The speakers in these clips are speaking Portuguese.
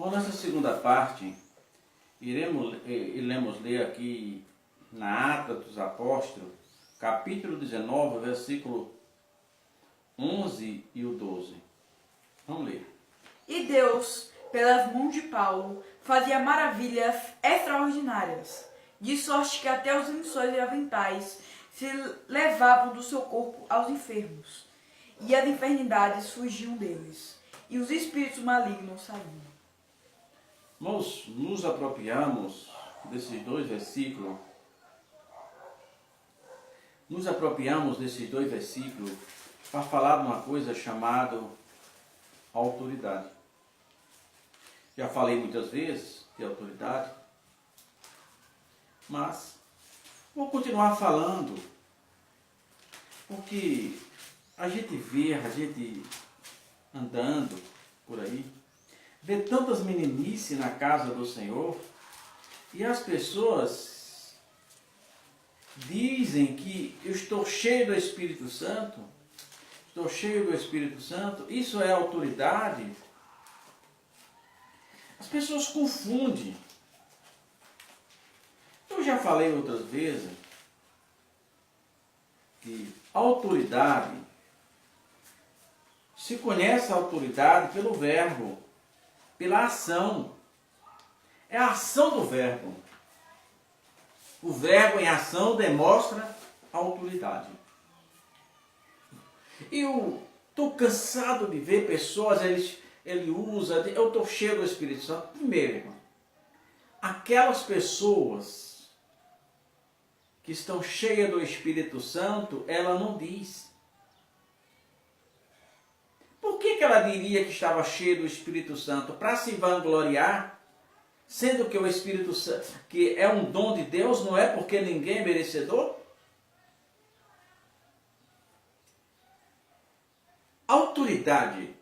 Bom, nessa segunda parte, iremos ler aqui na Ata dos Apóstolos, capítulo 19, versículo 11 e o 12. Vamos ler. E Deus, pelas mãos de Paulo, fazia maravilhas extraordinárias, de sorte que até os lençóis e aventais se levavam do seu corpo aos enfermos, e as enfermidades fugiam deles, e os espíritos malignos saíam. Nós nos apropriamos desses dois versículos. Para falar de uma coisa chamada autoridade. Já falei muitas vezes de autoridade, mas vou continuar falando, porque a gente andando por aí, vê tantas meninices na casa do Senhor, e as pessoas dizem que eu estou cheio do Espírito Santo, isso é autoridade. As pessoas confundem. Eu já falei outras vezes que autoridade, se conhece a autoridade pelo verbo, pela ação. É a ação do verbo. O verbo em ação demonstra a autoridade. Eu estou cansado de ver pessoas, ele usa, eu estou cheio do Espírito Santo. Primeiro, irmão, aquelas pessoas que estão cheias do Espírito Santo, ela não diz. Por que ela diria que estava cheia do Espírito Santo? Para se vangloriar, sendo que o Espírito Santo, que é um dom de Deus, não é porque ninguém é merecedor? Autoridade.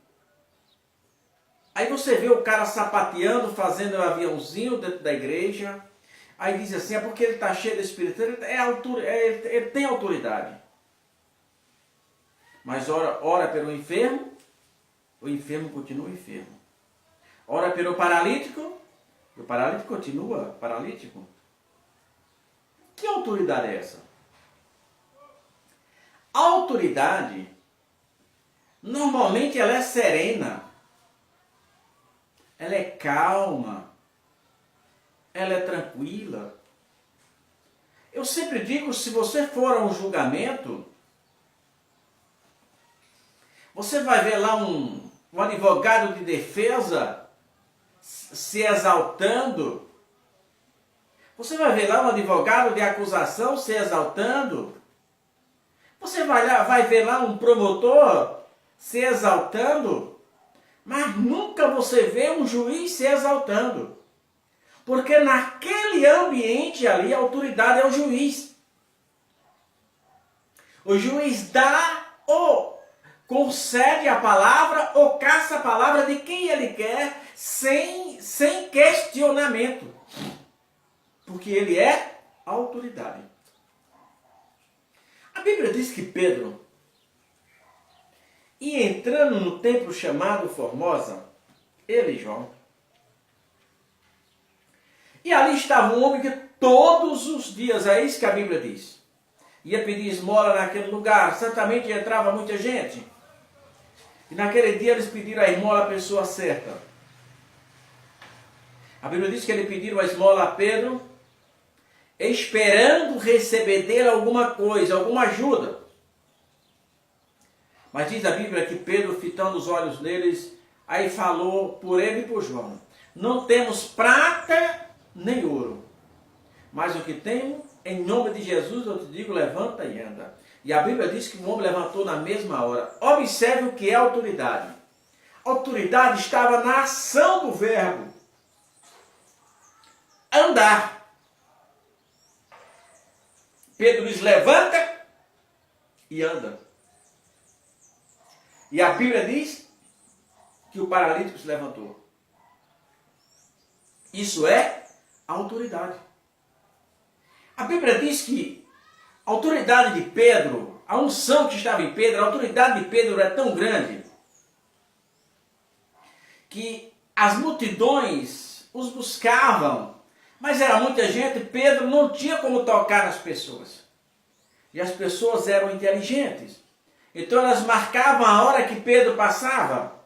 Aí você vê o cara sapateando, fazendo um aviãozinho dentro da igreja, aí diz assim, é porque ele está cheio do Espírito, ele tem autoridade. Mas ora pelo enfermo, o enfermo continua enfermo. Ora pelo paralítico, o paralítico continua paralítico. Que autoridade é essa? A autoridade, normalmente ela é serena, ela é calma, ela é tranquila. Eu sempre digo, se você for a um julgamento, você vai ver lá um advogado de defesa se exaltando. Você vai ver lá um advogado de acusação se exaltando. Você vai ver lá um promotor se exaltando. Mas nunca você vê um juiz se exaltando. Porque naquele ambiente ali, a autoridade é o juiz. O juiz dá ou concede a palavra ou caça a palavra de quem ele quer sem questionamento. Porque ele é autoridade. A Bíblia diz que Pedro ia entrando no templo chamado Formosa, ele e João. E ali estava um homem que todos os dias, é isso que a Bíblia diz, ia pedir esmola naquele lugar. Certamente entrava muita gente. E naquele dia eles pediram a esmola à pessoa certa. A Bíblia diz que eles pediram a esmola a Pedro, esperando receber dele alguma coisa, alguma ajuda. Mas diz a Bíblia que Pedro, fitando os olhos neles, aí falou por ele e por João: não temos prata nem ouro, mas o que temos, em nome de Jesus, eu te digo, levanta e anda. E a Bíblia diz que o homem levantou na mesma hora. Observe o que é autoridade. A autoridade estava na ação do verbo. Andar. Pedro diz, levanta e anda. E a Bíblia diz que o paralítico se levantou. Isso é autoridade. A Bíblia diz que a autoridade de Pedro, a unção que estava em Pedro, a autoridade de Pedro era tão grande que as multidões os buscavam, mas era muita gente, Pedro não tinha como tocar nas pessoas. E as pessoas eram inteligentes. Então elas marcavam a hora que Pedro passava.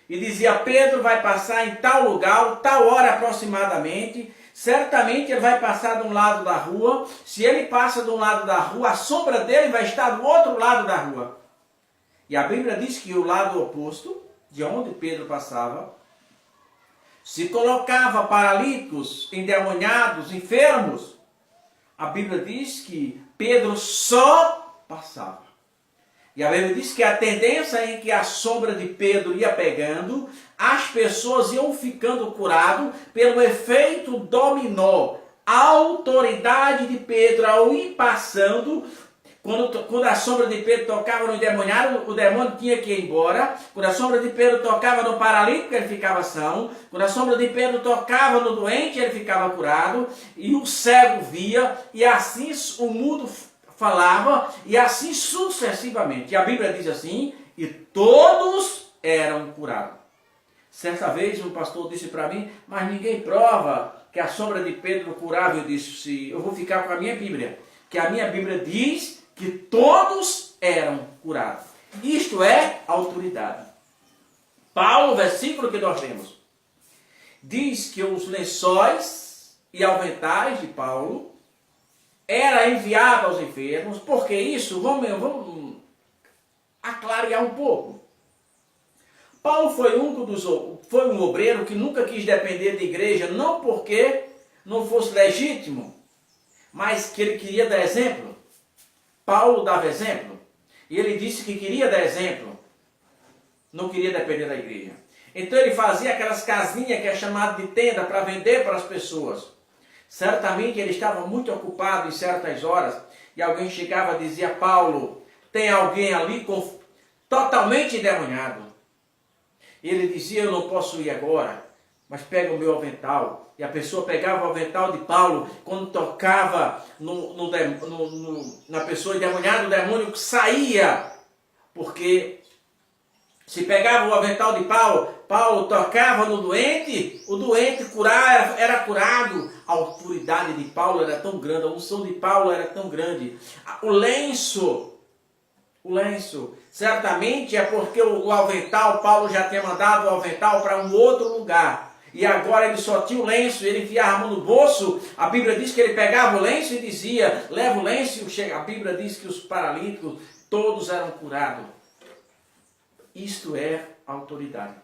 E dizia, Pedro vai passar em tal lugar, tal hora aproximadamente. Certamente ele vai passar de um lado da rua. Se ele passa de um lado da rua, a sombra dele vai estar do outro lado da rua. E a Bíblia diz que o lado oposto, de onde Pedro passava, se colocava paralíticos, endemoniados, enfermos. A Bíblia diz que Pedro só passava. E a Bíblia diz que a tendência em que a sombra de Pedro ia pegando, as pessoas iam ficando curadas pelo efeito dominó. A autoridade de Pedro, ao ir passando, quando a sombra de Pedro tocava no endemoniado, o demônio tinha que ir embora. Quando a sombra de Pedro tocava no paralítico, ele ficava são. Quando a sombra de Pedro tocava no doente, ele ficava curado. E o cego via, e assim o mundo falava, e assim sucessivamente. E a Bíblia diz assim, e todos eram curados. Certa vez um pastor disse para mim, mas ninguém prova que a sombra de Pedro curava. Eu disse, eu vou ficar com a minha Bíblia, que a minha Bíblia diz que todos eram curados. Isto é autoridade. Paulo, o versículo que nós lemos, diz que os lençóis e aventais de Paulo era enviado aos enfermos. Porque isso, vamos aclarear um pouco. Paulo foi um obreiro que nunca quis depender da igreja, não porque não fosse legítimo, mas que ele queria dar exemplo. Paulo dava exemplo, e ele disse que queria dar exemplo, não queria depender da igreja. Então ele fazia aquelas casinhas que é chamado de tenda para vender para as pessoas. Certamente ele estava muito ocupado em certas horas, e alguém chegava e dizia, Paulo, tem alguém ali totalmente endemoniado. E ele dizia, eu não posso ir agora, mas pega o meu avental. E a pessoa pegava o avental de Paulo, quando tocava na pessoa endemoniada, o demônio saía. Porque se pegava o avental de Paulo, Paulo tocava no doente, o doente era curado. A autoridade de Paulo era tão grande, a unção de Paulo era tão grande. O lenço, certamente é porque o avental, Paulo já tinha mandado o avental para um outro lugar. E agora ele só tinha o lenço, ele enfiava a mão no bolso. A Bíblia diz que ele pegava o lenço e dizia, leva o lenço. A Bíblia diz que os paralíticos todos eram curados. Isto é autoridade.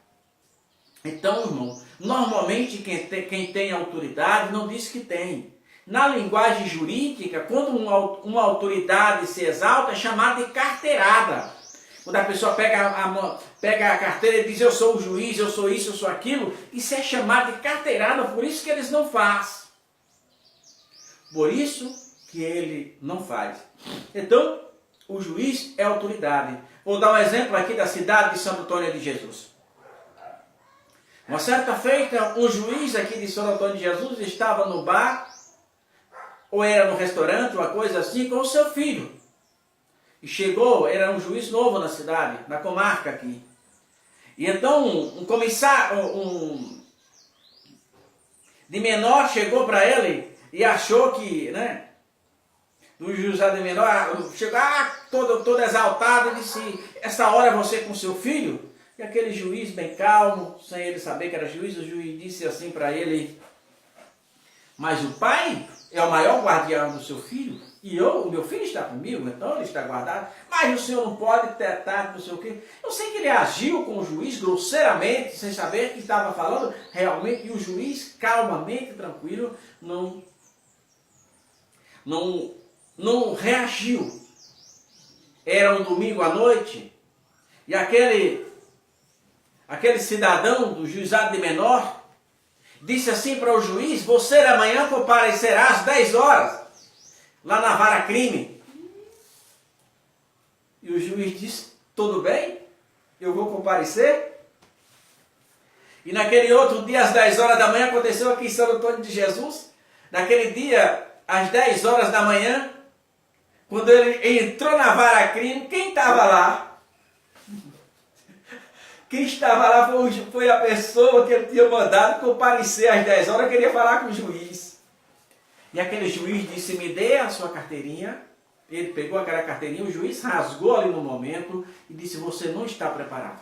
Então, irmão, normalmente quem tem autoridade não diz que tem. Na linguagem jurídica, quando uma autoridade se exalta, é chamada de carteirada. Quando a pessoa pega a carteira e diz, eu sou o juiz, eu sou isso, eu sou aquilo, isso é chamado de carteirada, por isso que eles não fazem. Por isso que ele não faz. Então, o juiz é autoridade. Vou dar um exemplo aqui da cidade de Santo Antônio de Jesus. Uma certa feita, um juiz aqui de Santo Antônio de Jesus estava no bar, ou era no restaurante, uma coisa assim, com o seu filho. E chegou, era um juiz novo na cidade, na comarca aqui. E então um comissário de menor chegou para ele e achou que, do juizado de menor, chegou todo exaltado e disse, essa hora é você com seu filho? E aquele juiz bem calmo, sem ele saber que era juiz, o juiz disse assim para ele, mas o pai é o maior guardião do seu filho, e o meu filho está comigo, então ele está guardado, mas o senhor não pode tratar, não sei o quê. Eu sei que ele agiu com o juiz grosseiramente, sem saber que estava falando realmente, e o juiz, calmamente, tranquilo, não reagiu. Era um domingo à noite, e aquele cidadão do juizado de menor disse assim para o juiz, você amanhã comparecerá às 10 horas, lá na vara crime. E o juiz disse, tudo bem, eu vou comparecer. E naquele outro dia, às 10 horas da manhã, aconteceu aqui em Santo Antônio de Jesus, naquele dia, às 10 horas da manhã, quando ele entrou na vara crime, quem estava lá? Quem estava lá foi a pessoa que ele tinha mandado comparecer às 10 horas, queria falar com o juiz. E aquele juiz disse, me dê a sua carteirinha. Ele pegou aquela carteirinha, o juiz rasgou ali no momento e disse, você não está preparado.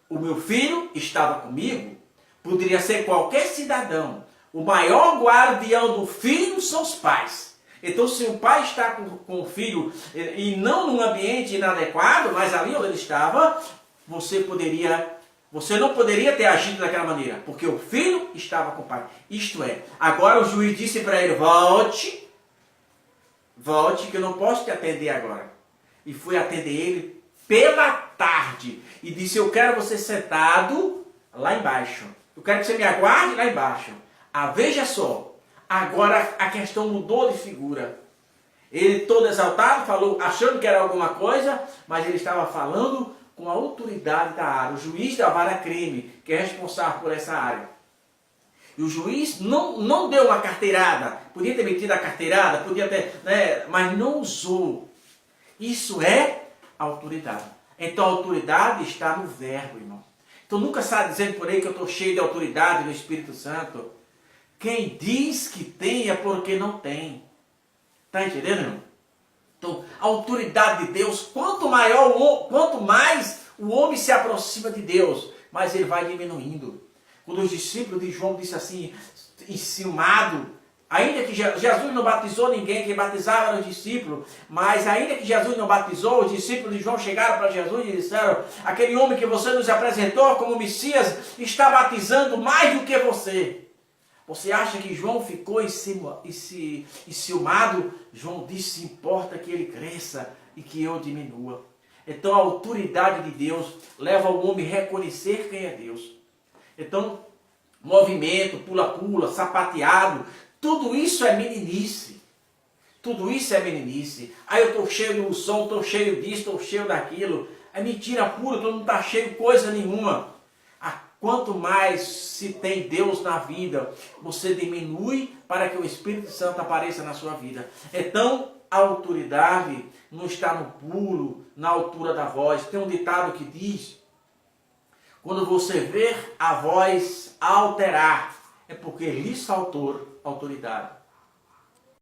O meu filho estava comigo, poderia ser qualquer cidadão. O maior guardião do filho são os pais. Então, se o pai está com o filho e não num ambiente inadequado, mas ali onde ele estava, você não poderia ter agido daquela maneira, porque o filho estava com o pai. Isto é, agora o juiz disse para ele, volte, que eu não posso te atender agora. E foi atender ele pela tarde. E disse, eu quero você sentado lá embaixo. Eu quero que você me aguarde lá embaixo. Ah, veja só. Agora a questão mudou de figura. Ele todo exaltado, falou, achando que era alguma coisa, mas ele estava falando com a autoridade da área. O juiz da vara crime, que é responsável por essa área. E o juiz não deu uma carteirada. Podia ter metido a carteirada, podia ter, né, mas não usou. Isso é autoridade. Então a autoridade está no verbo, irmão. Então nunca sai dizendo por aí que eu estou cheio de autoridade no Espírito Santo. Quem diz que tem é porque não tem. Está entendendo, irmão? Então, a autoridade de Deus, quanto mais o homem se aproxima de Deus, mais ele vai diminuindo. Quando os discípulos de João disse assim, enciumado, ainda que Jesus não batizou ninguém, quem batizava eram os discípulos, mas ainda que Jesus não batizou, os discípulos de João chegaram para Jesus e disseram, aquele homem que você nos apresentou como Messias está batizando mais do que você. Você acha que João ficou enciumado? João disse, importa que ele cresça e que eu diminua. Então a autoridade de Deus leva o homem a reconhecer quem é Deus. Então, movimento, pula-pula, sapateado, tudo isso é meninice. Tudo isso é meninice. Aí eu estou cheio do som, estou cheio disso, estou cheio daquilo. É mentira pura, todo mundo está cheio de coisa nenhuma. Quanto mais se tem Deus na vida, você diminui para que o Espírito Santo apareça na sua vida. Então, a autoridade não está no pulo, na altura da voz. Tem um ditado que diz, quando você ver a voz alterar, é porque lhe faltou autoridade.